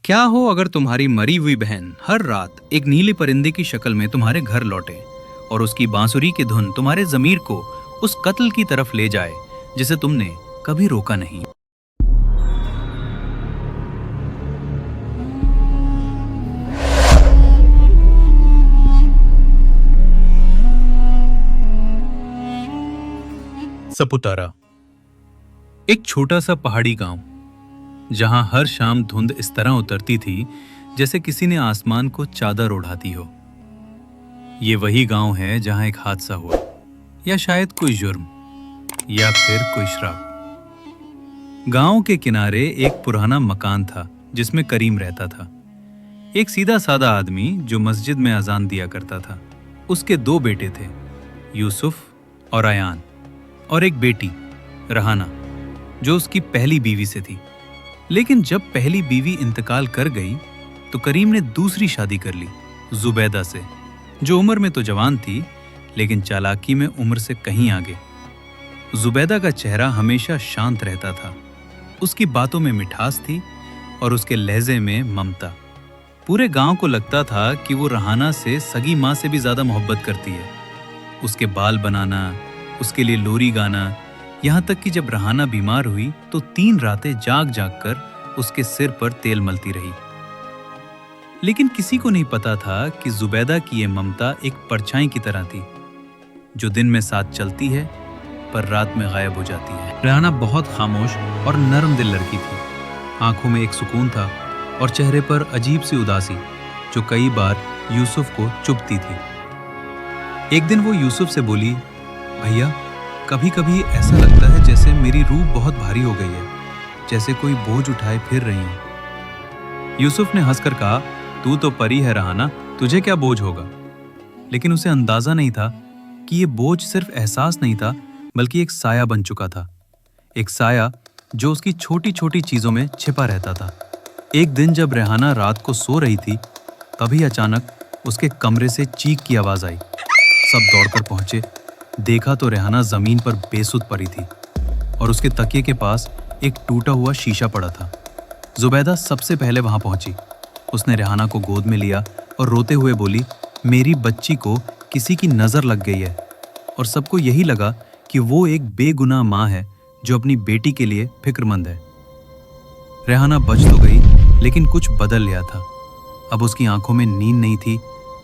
क्या हो अगर तुम्हारी मरी हुई बहन हर रात एक नीले परिंदे की शक्ल में तुम्हारे घर लौटे और उसकी बांसुरी की धुन तुम्हारे जमीर को उस कत्ल की तरफ ले जाए जिसे तुमने कभी रोका नहीं। सपुतारा, एक छोटा सा पहाड़ी गांव जहां हर शाम धुंध इस तरह उतरती थी जैसे किसी ने आसमान को चादर ओढ़ाती हो। ये वही गांव है जहां एक हादसा हुआ, या शायद कोई जुर्म, या फिर कोई श्राप। गांव के किनारे एक पुराना मकान था जिसमें करीम रहता था, एक सीधा सादा आदमी जो मस्जिद में अजान दिया करता था। उसके दो बेटे थे, यूसुफ और अयान, और एक बेटी रहाना जो उसकी पहली बीवी से थी। लेकिन जब पहली बीवी इंतकाल कर गई तो करीम ने दूसरी शादी कर ली जुबैदा से, जो उम्र में तो जवान थी लेकिन चालाकी में उम्र से कहीं आगे। जुबैदा का चेहरा हमेशा शांत रहता था, उसकी बातों में मिठास थी और उसके लहजे में ममता। पूरे गांव को लगता था कि वो रहाना से सगी माँ से भी ज्यादा मोहब्बत करती है। उसके बाल बनाना, उसके लिए लोरी गाना, यहाँ तक कि जब रहाना बीमार हुई तो 3 रातें जाग जाग कर उसके सिर पर तेल मलती रही। लेकिन किसी को नहीं पता था कि जुबैदा की ये ममता एक परछाई की तरह थी, जो दिन में साथ चलती है पर रात में गायब हो जाती है। रहाना बहुत खामोश और नरम दिल लड़की थी। आंखों में एक सुकून था और चेहरे पर अजीब सी उदासी जो कई बार यूसुफ को चुभती थी। एक दिन वो यूसुफ से बोली, भैया, कभी कभी ऐसा लगता है जैसे मेरी रूह बहुत भारी हो गई है, जैसे कोई बोझ उठाए फिर रही हूं। यूसुफ ने हंसकर कहा, तू तो परी है रहाना, तुझे क्या बोझ होगा। लेकिन उसे अंदाजा नहीं था कि ये बोझ सिर्फ एहसास नहीं था बल्कि एक साया बन चुका था, एक साया जो उसकी छोटी छोटी चीजों में छिपा रहता था। एक दिन जब रेहाना रात को सो रही थी तभी अचानक उसके कमरे से चीख की आवाज आई। सब दौड़कर पहुंचे, देखा तो रेहाना जमीन पर बेसुध पड़ी थी और उसके तकिए के पास एक टूटा हुआ शीशा पड़ा था। जुबैदा सबसे पहले वहां पहुंची। उसने रेहाना को गोद में लिया और रोते हुए बोली, मेरी बच्ची को किसी की नजर लग गई है। और सबको यही लगा कि वो एक बेगुनाह माँ है जो अपनी बेटी के लिए फिक्रमंद है। रेहाना बच तो गई लेकिन कुछ बदल गया था। अब उसकी आंखों में नींद नहीं थी,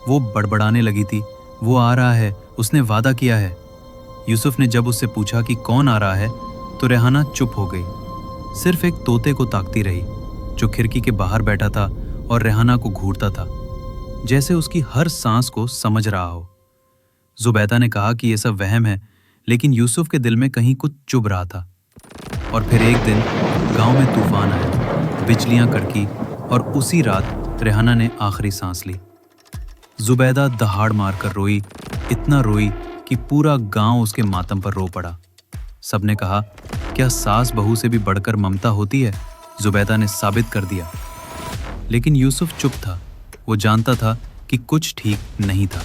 वो बड़बड़ाने लगी थी, वो आ रहा है, उसने वादा किया है। यूसुफ ने जब उससे पूछा कि कौन आ रहा है तो रेहाना चुप हो गई, सिर्फ एक तोते को ताकती रही जो खिड़की के बाहर बैठा था और रेहाना को घूरता था, जैसे उसकी हर सांस को समझ रहा हो। जुबैदा ने कहा कि यह सब वहम है, लेकिन यूसुफ के दिल में कहीं कुछ चुभ रहा था। और फिर एक दिन गांव में तूफान आया, बिजलियां कड़की और उसी रात रेहाना ने आखिरी सांस ली। जुबैदा दहाड़ मारकर रोई, इतना रोई कि पूरा गांव उसके मातम पर रो पड़ा। सबने कहा, क्या सास बहू से भी बढ़कर ममता होती है? जुबैदा ने साबित कर दिया। लेकिन यूसुफ चुप था, वो जानता था कि कुछ ठीक नहीं था।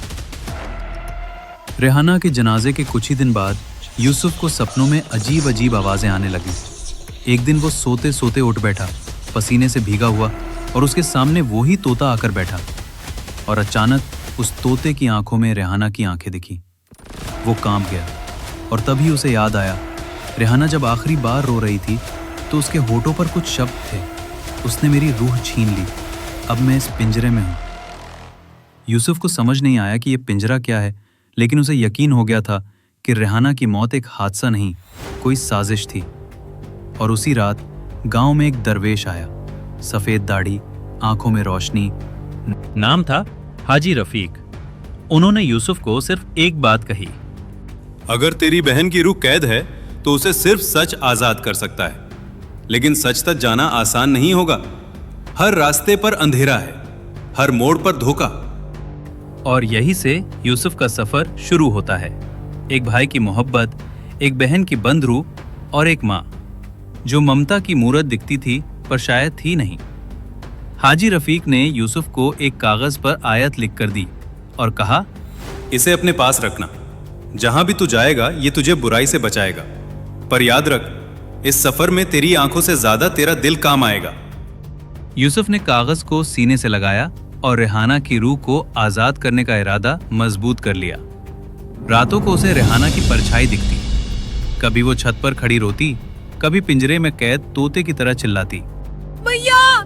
रेहाना के जनाजे के कुछ ही दिन बाद यूसुफ को सपनों में अजीब अजीब आवाजें आने लगी। एक दिन वो सोते सोते उठ बैठा, पसीने से भीगा हुआ, और उसके सामने वो ही तोता आकर बैठा। और अचानक उस तोते की आंखों में रेहाना की आंखें दिखी। वो कांप गया और तभी उसे याद आया, रेहाना जब आखिरी बार रो रही थी तो उसके होठों पर कुछ शब्द थे, उसने मेरी रूह छीन ली, अब मैं इस पिंजरे में हूं। यूसुफ को समझ नहीं आया कि यह पिंजरा क्या है, लेकिन उसे यकीन हो गया था कि रेहाना की मौत एक हादसा नहीं, कोई साजिश थी। और उसी रात गांव में एक दरवेश आया, सफेद दाढ़ी, आंखों में रोशनी। नाम था हाजी रफीक। उन्होंने यूसुफ को सिर्फ एक बात कही, अगर तेरी बहन की रूह कैद है तो उसे सिर्फ सच आजाद कर सकता है, लेकिन सच तक जाना आसान नहीं होगा। हर रास्ते पर अंधेरा है, हर मोड़ पर धोखा। और यही से यूसुफ का सफर शुरू होता है। एक भाई की मोहब्बत, एक बहन की बंद रूह और एक माँ जो ममता की मूरत दिखती थी पर शायद थी नहीं। हाजी रफीक ने यूसुफ को एक कागज पर आयत लिखकर दी और कहा, इसे अपने पास रखना, जहां भी तू जाएगा ये तुझे बुराई से बचाएगा। पर याद रख, इस सफर में तेरी आंखों से ज्यादा तेरा दिल काम आएगा। यूसुफ ने कागज को सीने से लगाया और रेहाना की रूह को आजाद करने का इरादा मजबूत कर लिया। रातों को उसे रेहाना की परछाई दिखती। कभी वो छत पर खड़ी रोती, कभी पिंजरे में कैद तोते की तरह चिल्लाती। भैया,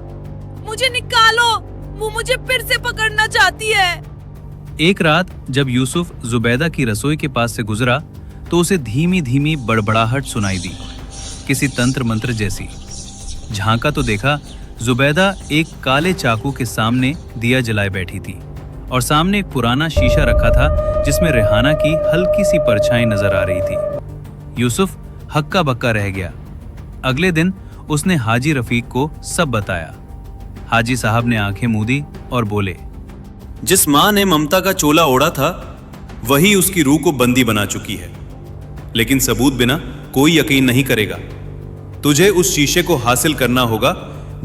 मुझे निकालो, वो मुझे फिर से पकड़ना चाहती है। एक रात जब यूसुफ जुबैदा की रसोई के पास से गुजरा तो उसे धीमी धीमी बड़बड़ाहट सुनाई दी, किसी तंत्र मंत्र जैसी। झांका तो देखा जुबैदा एक काले चाकू के सामने दिया जलाए बैठी थी और सामने एक पुराना शीशा रखा था जिसमें रेहाना की हल्की सी परछाई नजर आ रही थी। यूसुफ हक्का बक्का रह गया। अगले दिन उसने हाजी रफीक को सब बताया। हाजी साहब ने आंखें मूंदी और बोले, जिस मां ने ममता का चोला ओढ़ा था वही उसकी रूह को बंदी बना चुकी है, लेकिन सबूत बिना कोई यकीन नहीं करेगा। तुझे उस शीशे को हासिल करना होगा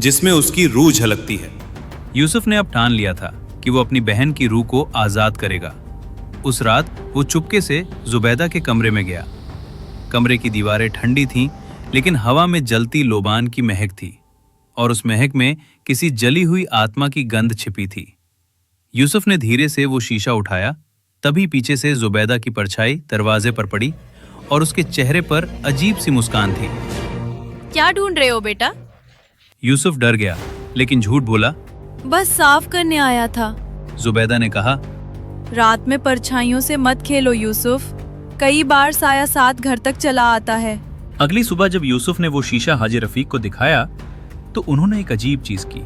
जिसमें उसकी रूह झलकती है। यूसुफ ने अब ठान लिया था कि वो अपनी बहन की रूह को आजाद करेगा। उस रात वो चुपके से जुबैदा के कमरे में गया। कमरे की दीवारें ठंडी थीं, लेकिन हवा में जलती लोबान की महक थी और उस महक में किसी जली हुई आत्मा की गंध छिपी थी। यूसुफ ने धीरे से वो शीशा उठाया, तभी पीछे से जुबैदा की परछाई दरवाजे पर पड़ी और उसके चेहरे पर अजीब सी मुस्कान थी। क्या ढूंढ रहे हो बेटा? यूसुफ डर गया, लेकिन झूठ बोला। बस साफ करने आया था। जुबैदा ने कहा, रात में परछाइयों से मत खेलो यूसुफ, कई बार साया साथ घर तक चला आता है। अगली सुबह जब यूसुफ ने वो शीशा हाजी रफीक को दिखाया तो उन्होंने एक अजीब चीज की।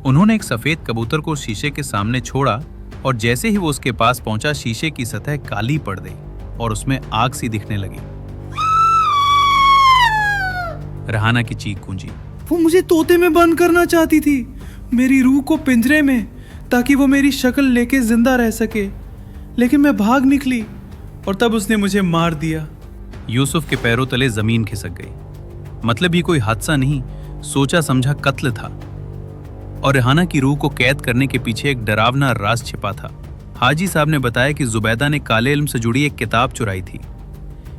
उन्होंने एक सफेद कबूतर को शीशे के सामने छोड़ा और जैसे ही वो उसके पास पहुंचा, शीशे की सतह काली पड़ गई और उसमें आग सी दिखने लगी। रेहाना की चीख गूंजी। वो मुझे तोते में बंद करना चाहती थी, मेरी रूह को पिंजरे में, ताकि वो मेरी शक्ल लेके जिंदा रह सके, लेकिन मैं भाग निकली और तब उसने मुझे मार दिया। यूसुफ के पैरों तले जमीन खिसक गई। मतलब ये कोई हादसा नहीं, सोचा समझा कत्ल था और रेहाना की रूह को कैद करने के पीछे एक डरावना राज छिपा था। हाजी साहब ने बताया कि जुबैदा ने काले इल्म से जुड़ी एक किताब चुराई थी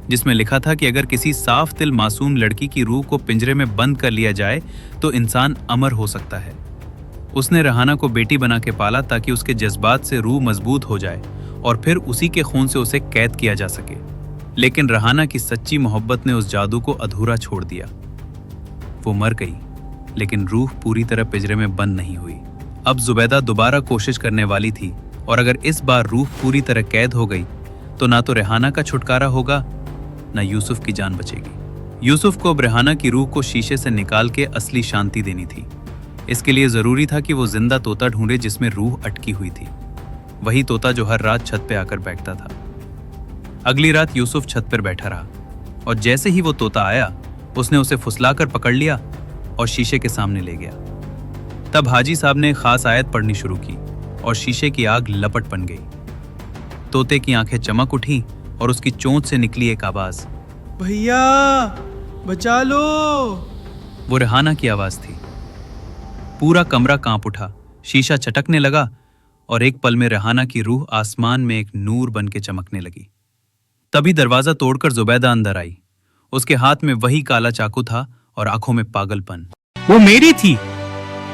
जिसमें लिखा था कि अगर किसी साफ दिल मासूम लड़की की रूह को पिंजरे में बंद कर लिया जाए तो इंसान अमर हो सकता है। उसने रेहाना को बेटी बना के पाला ताकि उसके जज्बात से रूह मजबूत हो जाए और फिर उसी के खून से उसे कैद किया जा सके। लेकिन रेहाना की सच्ची मोहब्बत ने उस जादू को अधूरा छोड़ दिया। वो मर गई, लेकिन रूह पूरी तरह पिंजरे में बंद नहीं हुई। अब जुबैदा दोबारा कोशिश करने वाली थी और अगर इस बार रूह पूरी तरह कैद हो गई तो ना तो रेहाना का छुटकारा होगा, ना यूसुफ की जान बचेगी। यूसुफ को अब रेहाना की रूह को शीशे से निकाल के असली शांति देनी थी। इसके लिए जरूरी था कि वो जिंदा तोता ढूंढे जिसमें रूह अटकी हुई थी, वही तोता जो हर रात छत पे आकर बैठता था। अगली रात यूसुफ छत पर बैठा रहा और जैसे ही वो तोता आया उसने उसे फुसलाकर पकड़ लिया और शीशे के सामने ले गया। तब हाजी साहब ने खास आयत पढ़नी शुरू की और शीशे की आग लपट बन गई। तोते की आंखें चमक उठी और उसकी चोंच से निकली एक आवाज, भैया बचा लो। वो रेहाना की आवाज थी। पूरा कमरा कांप उठा, शीशा चटकने लगा और एक पल में रेहाना की रूह आसमान में एक नूर बन के चमकने लगी। तभी दरवाजा तोड़कर जुबैदा अंदर आई। उसके हाथ में वही काला चाकू था और आंखों में पागलपन। वो मेरी थी,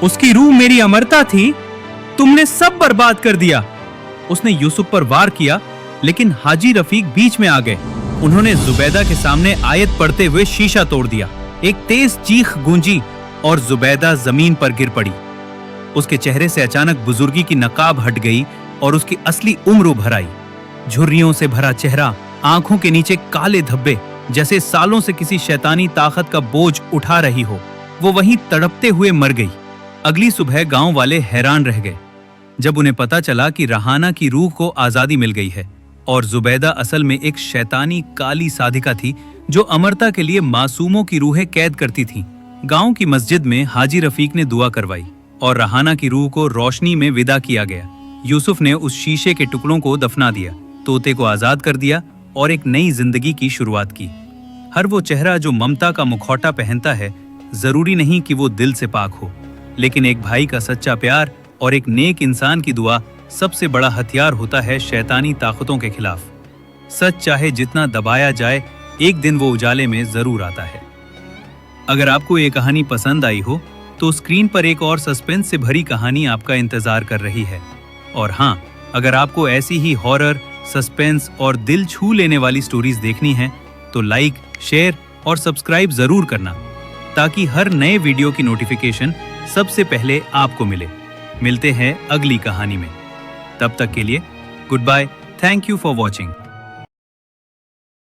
उसकी रूह मेरी अमरता थी, तुमने सब बर्बाद कर दिया। उसने यूसुफ पर वार किया, लेकिन हाजी रफीक बीच में आ गए। उन्होंने जुबैदा के सामने आयत पढ़ते हुए शीशा तोड़ दिया। एक तेज चीख गूंजी और जुबैदा जमीन पर गिर पड़ी। उसके चेहरे से अचानक बुजुर्गी की नकाब हट गई और उसकी असली उम्र उभर आई। झुर्रियों से भरा चेहरा, आंखों के नीचे काले धब्बे, जैसे सालों से किसी शैतानी ताकत का बोझ उठा रही हो। वो वहीं तड़पते हुए मर गई। अगली सुबह गांव वाले हैरान रह गए जब उन्हें पता चला कि रेहाना की रूह को आजादी मिल गई है और जुबैदा असल में एक शैतानी काली साधिका थी जो अमरता के लिए मासूमों की रूहें कैद करती थीं। गांव की मस्जिद में हाजी रफीक ने दुआ करवाई और रेहाना की रूह को रोशनी में विदा किया गया। यूसुफ ने उस शीशे के टुकड़ों को दफना दिया, तोते को आजाद कर दिया और एक नई जिंदगी की शुरुआत की। हर वो चेहरा जो ममता का मुखौटा पहनता है, जरूरी नहीं कि वो दिल से पाक हो, लेकिन एक भाई का सच्चा प्यार और एक नेक इंसान की दुआ सबसे बड़ा हथियार होता है शैतानी ताकतों के खिलाफ। सच चाहे जितना दबाया जाए, एक दिन वो उजाले में जरूर आता है। अगर आपको ये कहानी पसंद आई हो तो स्क्रीन पर एक और सस्पेंस से भरी कहानी आपका इंतजार कर रही है। और हाँ, अगर आपको ऐसी ही हॉरर, सस्पेंस और दिल छू लेने वाली स्टोरीज देखनी है तो लाइक, शेयर और सब्सक्राइब जरूर करना, ताकि हर नए वीडियो की नोटिफिकेशन सबसे पहले आपको मिले। मिलते हैं अगली कहानी में। तब तक के लिए good bye. Thank you for watching.